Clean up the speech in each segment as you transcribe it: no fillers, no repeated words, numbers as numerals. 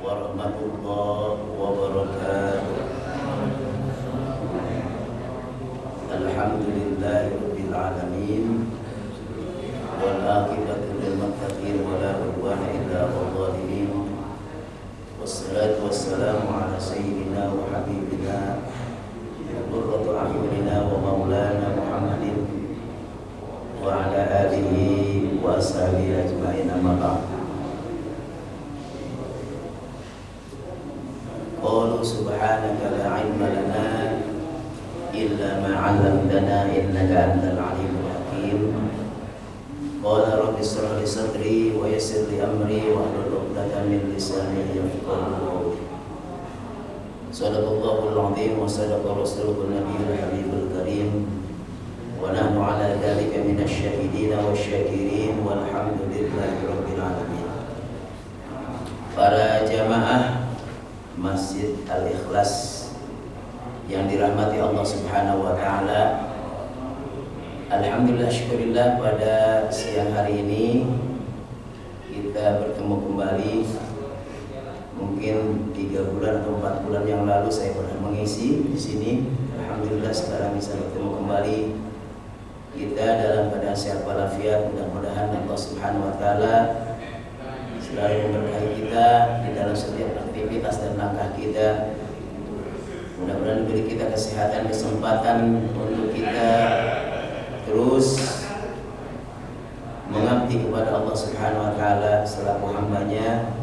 warahmatullahi wabarakatuh. Alhamdulillahi rabbil alamin wal aqibatu lil muttaqin wa la udwana illa 'alal zalimin. Wassalatu wassalamu ala sayyidina wa habibina qurratu a'yunina wa maulana Muhammadin wa ala alihi wa ashabihi ajma'in, amma ba'd. Qalu subhanaka la 'ilma lana illa ma 'allamtana innaka antal 'alimul hakim. Qala rabbi ishrah li sadri wa yassir li amri wa hlul 'uqdatam min lisani yafqahu qawli. Shadaqallahul 'azim wa sadaqa rasulul nabiyul habibul karim. Wa nahnu 'ala dzalika minasy syahidin wasyakirin walhamdulillahi rabbil alamin. Para jamaah Masjid Al-Ikhlas yang dirahmati Allah Subhanahu wa taala, alhamdulillah, syukurillah, pada siang hari ini kita bertemu kembali. Mungkin 3 bulan atau 4 bulan yang lalu saya pernah mengisi di sini. Alhamdulillah sekarang bisa bertemu kembali. Kita dalam keadaan sehat walafiat. Mudah-mudahan Allah Subhanahu wa taala selalu memberkahi kita di dalam setiap aktivitas dan langkah kita. Mudah-mudahan diberi kita kesehatan, kesempatan untuk kita terus mengabdi kepada Allah Subhanahu wa taala selaku hambanya,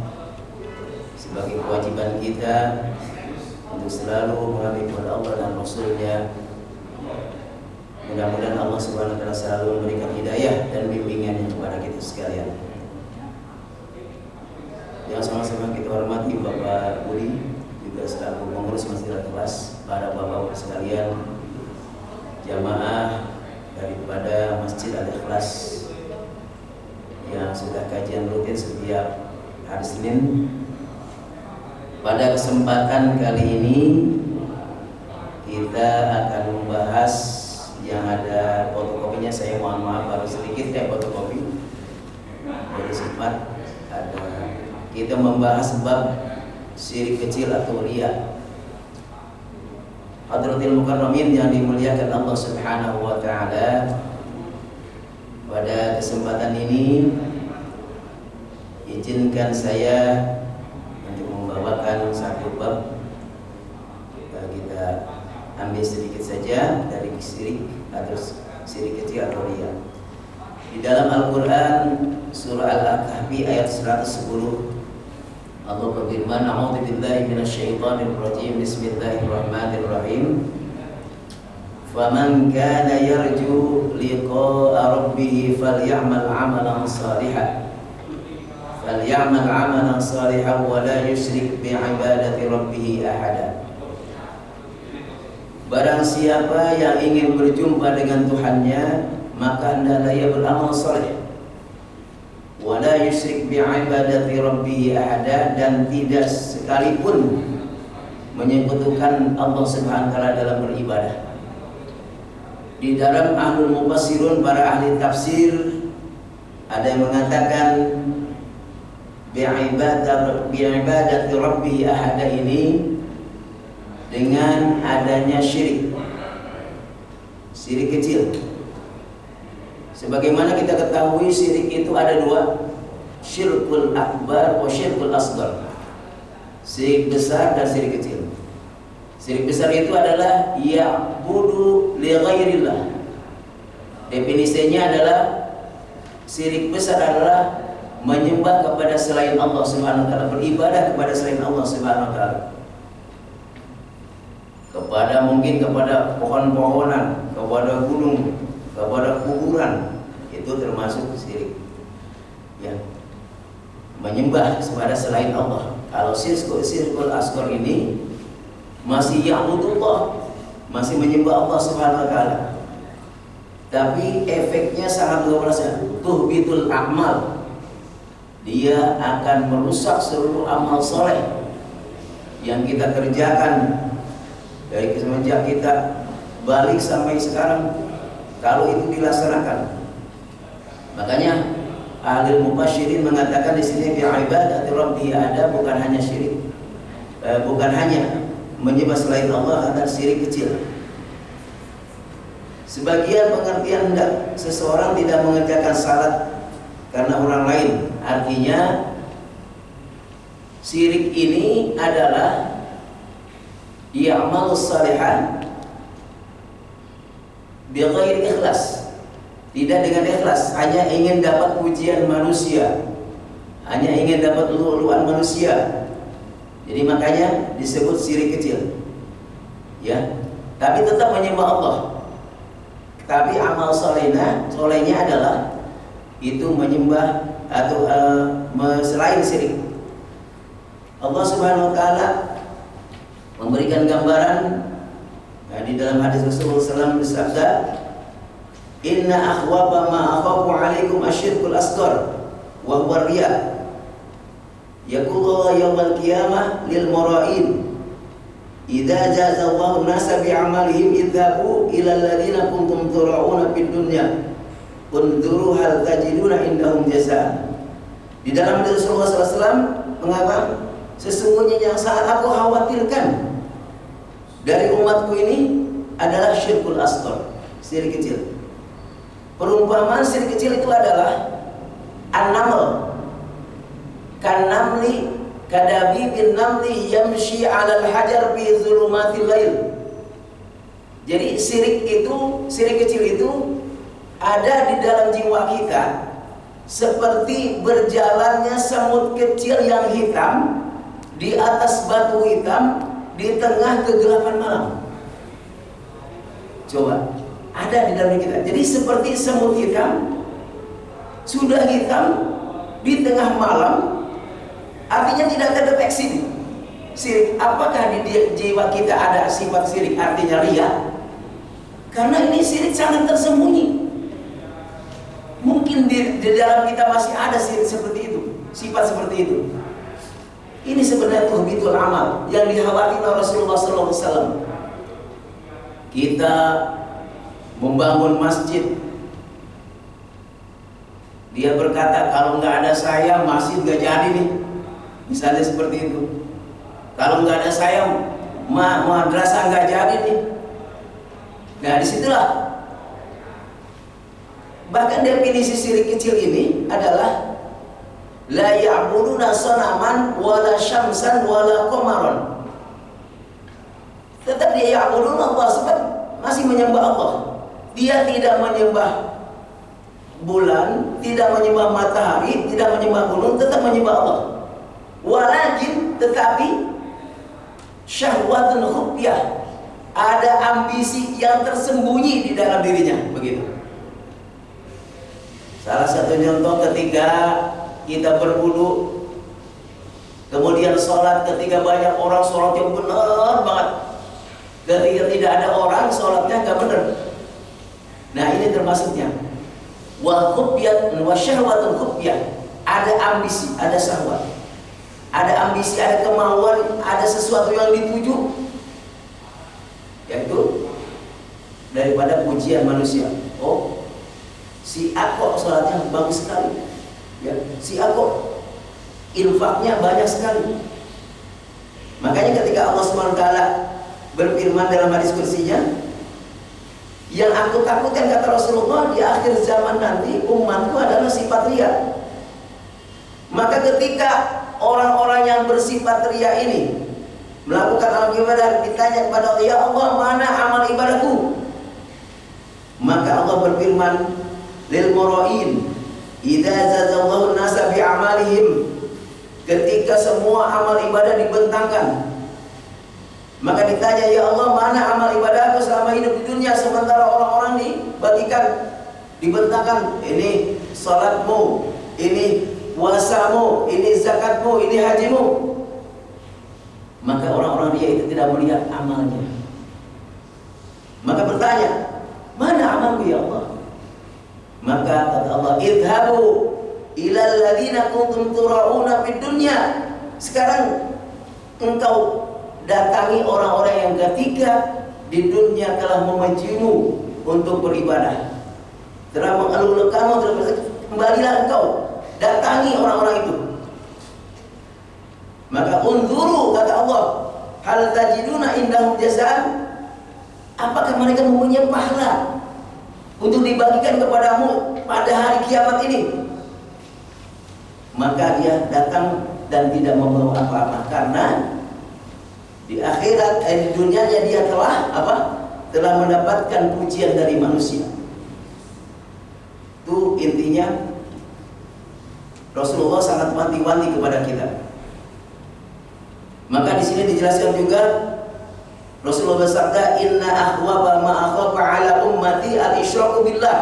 sebagai kewajiban kita untuk selalu mengabdi kepada Allah dan Rasulnya. Mudah-mudahan Allah Subhanahu wa taala selalu memberikan hidayah dan bimbingannya kepada kita sekalian. Yang sama-sama kita hormati Bapak Budi, juga selaku pengurus Masjid Al-Ikhlas, para bapak-bapak sekalian, jamaah daripada Masjid Al-Ikhlas yang sudah kajian rutin setiap hari Senin. Pada kesempatan kali ini kita akan membahas yang ada fotokopinya. Saya mohon maaf baru sedikit fotokopi, baru sempat ada. Kita membahas bab syirik kecil atau riya. Hadratil mukarramin yang dimuliakan Allah Subhanahu wa taala, pada kesempatan ini izinkan saya untuk membawakan satu bab. Kita ambil sedikit saja dari syirik atau syirik kecil atau riya. Di dalam Al-Quran surah Al-Kahfi ayat 110, Allah berfirman, a'udzu billahi minasyaitonir rajim, bismillahirrahmanirrahim. Faman kana yarju liqa'a rabbih falyamal 'amalan shalihan wa la yusyrik bi'ibadati rabbih ahada. Barang siapa yang ingin berjumpa dengan Tuhannya, maka hendaklah ia beramal saleh, wala yusyrik bi'ibadati rabbih ahada, dan tidak sekalipun menyekutukan Allah Subhanahu wa taala dalam beribadah. Di dalam ahlul mufassirun, para ahli tafsir, ada yang mengatakan bi'ibadati rabbih ahada ini dengan adanya syirik kecil. Sebagaimana kita ketahui, syirik itu ada 2, syirkul akbar wa syirkul asghar. Syirik besar dan syirik kecil. Syirik besar itu adalah ya'budu li ghairillah. Definisinya adalah syirik besar adalah menyembah kepada selain Allah Subhanahu wa taala, beribadah kepada selain Allah Subhanahu wa taala. Mungkin kepada pohon-pohonan, kepada gunung, kepada kuburan, itu termasuk syirik. Ya. Menyembah kepada selain Allah. Kalau syirkul asghar ini masih ya'budullah, masih menyembah Allah Subhanahu wa taala. Tapi efeknya sangat luar biasa. Tuhbitul a'mal. Dia akan merusak seluruh amal soleh yang kita kerjakan dari semenjak kita balik sampai sekarang. Kalau itu dilaksanakan, makanya ahli mufassirin mengatakan di sini bi ibadati rabbi ada bukan hanya syirik, bukan hanya menyembah selain Allah, akan syirik kecil. Sebagian pengertian hendak seseorang tidak mengerjakan salat karena orang lain. Artinya syirik ini adalah ya'malus salihan bi ghairi ikhlas. Tidak dengan ikhlas, hanya ingin dapat pujian manusia, hanya ingin dapat ulu-uluan manusia. Jadi makanya disebut syirik kecil. Ya, tapi tetap menyembah Allah. Tapi amal solehnya adalah itu menyembah atau selain syirik. Allah Subhanahu wa taala memberikan gambaran di dalam hadis Rasulullah SAW bersabda, "Inna akhwaba ma akhafu 'alaikum asyirkul asghar wa huwa riya." Yaqulu yaumal qiyamah lil mura'in idza jazallahu an-nasa bi'amalihim idzabu ila alladziina kuntum tura'una fid dunya unzuru hal tajiduna indahum jazaa. Di dalam hadis Rasulullah SAW mengatakan, sesungguhnya yang sangat aku khawatirkan dari umatku ini adalah syirkul asghar, syirik kecil. Perumpamaan syirik kecil itu adalah an-naml kan-namli kadabi bin namli yamshi 'alal hajar fi zulumatil lail. Jadi syirik kecil itu ada di dalam jiwa kita seperti berjalannya semut kecil yang hitam di atas batu hitam di tengah kegelapan malam. Coba, ada di dalam kita. Jadi seperti semut hitam, sudah hitam di tengah malam, artinya tidak terdeteksi syirik. Apakah di jiwa kita ada sifat syirik, artinya riya? Karena ini syirik sangat tersembunyi. Mungkin di dalam kita masih ada syirik seperti itu, sifat seperti itu. Ini sebenarnya tuhbitul amal yang dikhawatirkan Rasulullah SAW. Kita membangun masjid, dia berkata, kalau nggak ada saya masjid nggak jadi nih. Misalnya seperti itu. Kalau nggak ada saya madrasah nggak jadi nih. Nah disitulah. Bahkan definisi syirik kecil ini adalah la ya'buduna sanaman wala syamsan wala qamaran. Tetap dia ya'budun Allah, sebab masih menyembah Allah. Dia tidak menyembah bulan, tidak menyembah matahari, tidak menyembah gunung, tetap menyembah Allah. Walakin tetapi syahwatun khufyah, ada ambisi yang tersembunyi di dalam dirinya, begitu. Salah satu contoh ketika kita berwudu, kemudian sholat, ketika banyak orang sholat yang benar banget, ketika tidak ada orang sholatnya nggak benar. Nah ini termasuknya wal khufyat wa syahwatun khufyah, ada ambisi, ada syahwat, ada ambisi, ada kemauan, ada sesuatu yang dituju, yaitu daripada pujian manusia. Oh, si Ako sholatnya bagus sekali, ya, si Ako infaknya banyak sekali. Makanya ketika Allah SWT berfirman dalam hadis kursinya, yang aku takutkan, kata Rasulullah, di akhir zaman nanti umatku adalah sifat riya. Maka ketika orang-orang yang bersifat riya ini melakukan amal ibadah, ditanya kepada Allah, ya Allah, mana amal ibadahku? Maka Allah berfirman, lil mura'in idza zazallahu an-nasa bi'amalihim, ketika semua amal ibadah dibentangkan, maka ditanya, ya Allah, mana amal ibadahku selama hidup di dunia? Sementara orang-orang dibentangkan, ini salatmu, ini puasamu, ini zakatmu, ini hajimu. Maka orang-orang dia itu tidak melihat amalnya. Maka bertanya, mana amalku ya Allah? Maka kata Allah, idhabu ilal ladzina kuntum tura'una fid dunya. Sekarang engkau datangi orang-orang yang ketika di dunia telah memujimu untuk beribadah, telah mengeluh kamu, kembalilah engkau datangi orang-orang itu. Maka unzuru, kata Allah, hal tajiduna indahum jazaan, apakah mereka mempunyai pahala untuk dibagikan kepadamu pada hari kiamat ini? Maka dia datang dan tidak membawa apa-apa, karena di akhirat, di dunianya dia telah mendapatkan pujian dari manusia. Itu intinya Rasulullah sangat wanti-wanti kepada kita. Maka di sini dijelaskan juga Rasulullah bersabda, inna akhwaba ma akhafa ala ummati al-isyraku billah.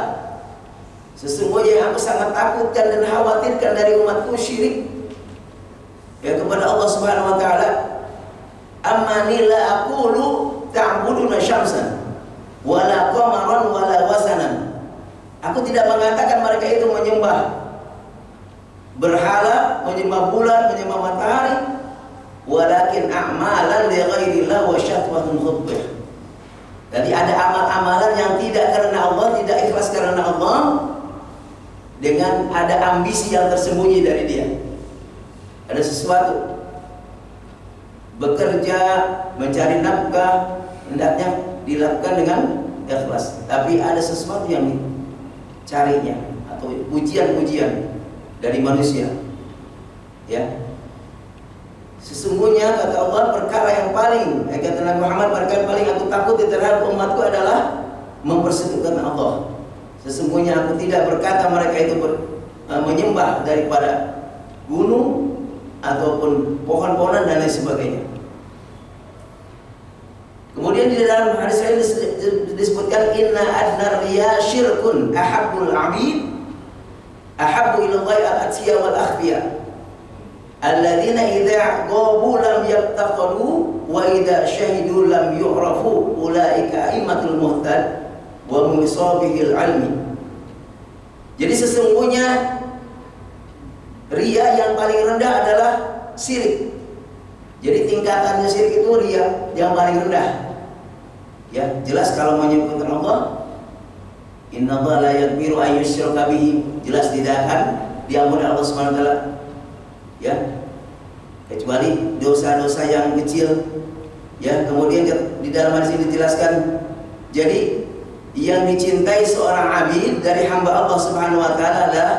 Sesungguhnya yang aku sangat takutkan dan khawatirkan dari umatku syirik ya kepada Allah Subhanahu wa taala. Amani la aqulu ta'buduna syamsan wala qamaran wala wasanan. Aku tidak mengatakan mereka itu menyembah berhala, menyembah bulan, menyembah matahari, walakin a'malan li ghairillah wa syatwatun khubbah. Jadi ada amal-amalan yang tidak karena Allah, tidak ikhlas karena Allah, dengan ada ambisi yang tersembunyi dari dia. Ada sesuatu bekerja, mencari nafkah, hendaknya dilakukan dengan ikhlas, tapi ada sesuatu yang dicarinya atau pujian-pujian dari manusia. Ya. Sesungguhnya kata Allah, perkara yang paling, kata Nabi Muhammad, perkara yang paling aku takuti terhadap umatku adalah mempersekutukan Allah. Sesungguhnya aku tidak berkata mereka itu menyembah daripada gunung ataupun pohon-pohonan dan lain sebagainya. Kemudian di dalam hadis lain disebutkan, inna adnar riya syirkun ahabbul abid ahabbu ilallahi al-athiya wal akhfiya alladzina idza qabu lam yabtaqalu wa idza syahidu lam yu'rafu ulaika aimatul muhtad wa misabihil almi. Jadi sesungguhnya riya yang paling rendah adalah syirik. Jadi tingkatannya syirik itu riya yang paling rendah. Ya, jelas kalau menyebutkan Allah, innallaha la yaghfiru an yushraka bihi, jelas tidak akan diampuni Allah Subhanahu wa taala. Ya. Kecuali dosa-dosa yang kecil. Ya, kemudian di dalam hadis ini dijelaskan, jadi yang dicintai seorang abid dari hamba Allah Subhanahu wa taala adalah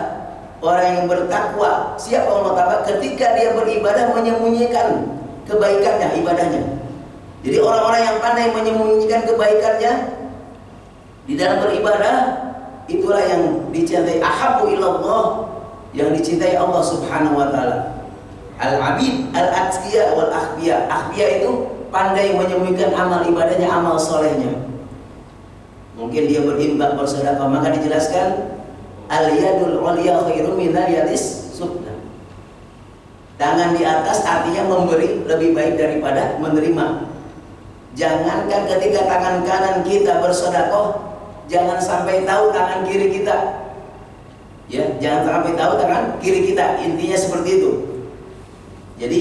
orang yang bertakwa. Siapa Allah Ta'ala? Ketika dia beribadah menyembunyikan kebaikannya, ibadahnya. Jadi orang-orang yang pandai menyembunyikan kebaikannya di dalam beribadah, itulah yang dicintai. Ahabbu ilallah, yang dicintai Allah Subhanahu wa taala. Al-abid, al-atqiya wal akhbiya. Akhbiya itu pandai menyembunyikan amal ibadahnya, amal solehnya. Mungkin dia berinfak, bersedekah, maka dijelaskan al-yadul ulya khairum minal yadis sufla. Tangan di atas artinya memberi lebih baik daripada menerima. Jangankan ketika tangan kanan kita bersedekah, jangan sampai tahu tangan kiri kita. Ya, jangan sampai tahu tangan kiri kita. Intinya seperti itu. Jadi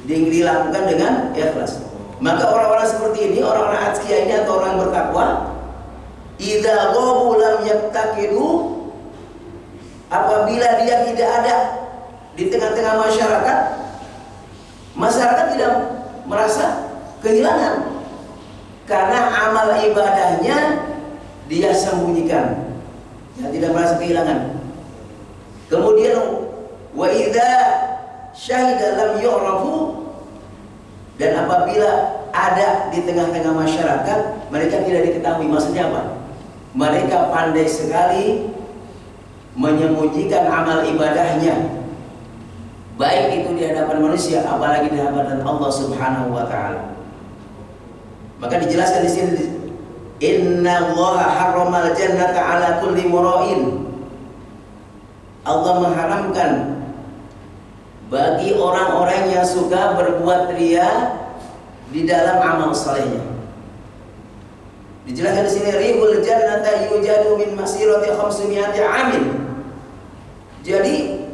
dilakukan dengan ikhlas. Maka orang-orang seperti ini, orang-orang atqiya ini atau orang bertakwa, idza ghabu lam yabtaqidu, apabila dia tidak ada di tengah-tengah masyarakat, masyarakat tidak merasa kehilangan karena amal ibadahnya dia sembunyikan, ya, tidak merasa kehilangan. Kemudian wa idza syahida lam yu'rafu, dan apabila ada di tengah-tengah masyarakat mereka tidak diketahui. Maksudnya apa? Mereka pandai sekali menyembunyikan amal ibadahnya, baik itu di hadapan manusia, apalagi di hadapan Allah Subhanahu wa taala. Maka dijelaskan di sini, innallaha harramal jannata ala kulli mura'in. Allah mengharamkan bagi orang-orang yang suka berbuat riya di dalam amal salehnya. Dijelaskan di sini, rihul jannata yujadu min masirati 500 amin. Jadi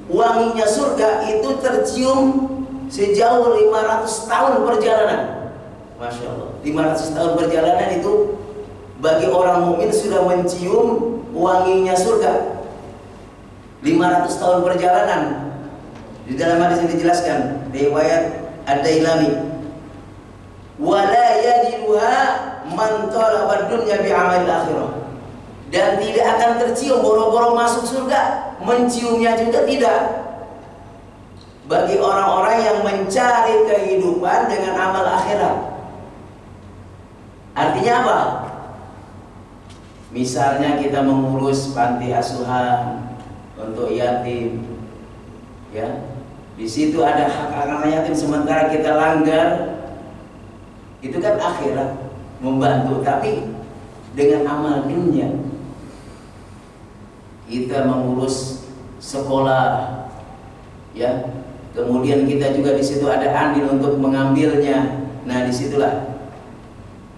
wanginya surga itu tercium sejauh 500 tahun perjalanan. Masya Allah, 500 tahun perjalanan itu bagi orang mukmin sudah mencium wanginya surga. 500 tahun perjalanan. Di dalam hadis ini dijelaskan riwayat Ad-Dailami, wala yajiduha man talaba dunya bi amal akhirah, dan tidak akan tercium boro-boro masuk surga, menciumnya juga tidak, bagi orang-orang yang mencari kehidupan dengan amal akhirat. Artinya apa? Misalnya kita mengurus panti asuhan untuk yatim, ya, di situ ada hak anak yatim, sementara kita langgar, itu kan akhirat, membantu, tapi dengan amal dunia. Kita mengurus sekolah, ya, kemudian kita juga di situ ada andil untuk mengambilnya. Nah, disitulah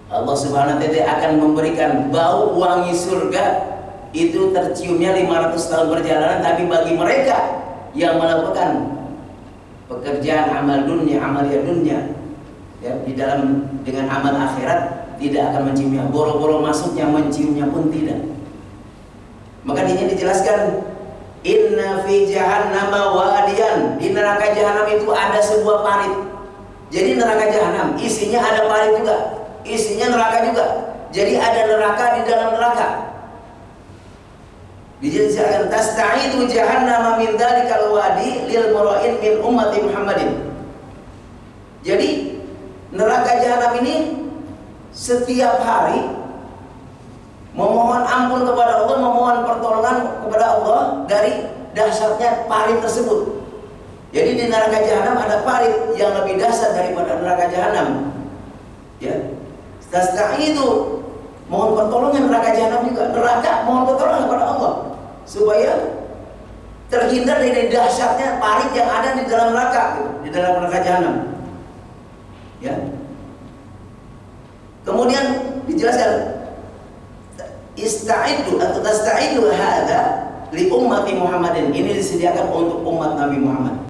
Allah Subhanahu wa Ta'ala akan memberikan bau wangi surga. Itu terciumnya 500 tahun perjalanan, tapi bagi mereka yang melakukan pekerjaan amal dunia, amalia dunia, ya, di dalam dengan amal akhirat, tidak akan menciumnya. Boro-boro masuknya, menciumnya pun tidak. Maka di sini dijelaskan, inna fi jahannama wadiyan, di neraka jahanam itu ada sebuah parit. Jadi neraka jahanam isinya ada parit juga, isinya neraka juga. Jadi ada neraka di dalam neraka. Dijelaskan, tasta'idu jahannama min dzalikal wadi lil mura'in min ummati Muhammadin. Jadi neraka jahanam ini setiap hari memohon ampun kepada Allah, memohon pertolongan kepada Allah dari dahsyatnya parit tersebut. Jadi di neraka jahanam ada parit yang lebih dahsyat daripada neraka jahanam. Ya, tasta'idu, mohon pertolongan neraka jahanam juga. Neraka mohon pertolongan kepada Allah supaya terhindar dari dahsyatnya parit yang ada di dalam neraka, di dalam neraka jahanam. Ya. Kemudian dijelaskan, ista'idu atau tasta'idu hadza li ummati Muhammadin. Ini disediakan untuk umat Nabi Muhammad.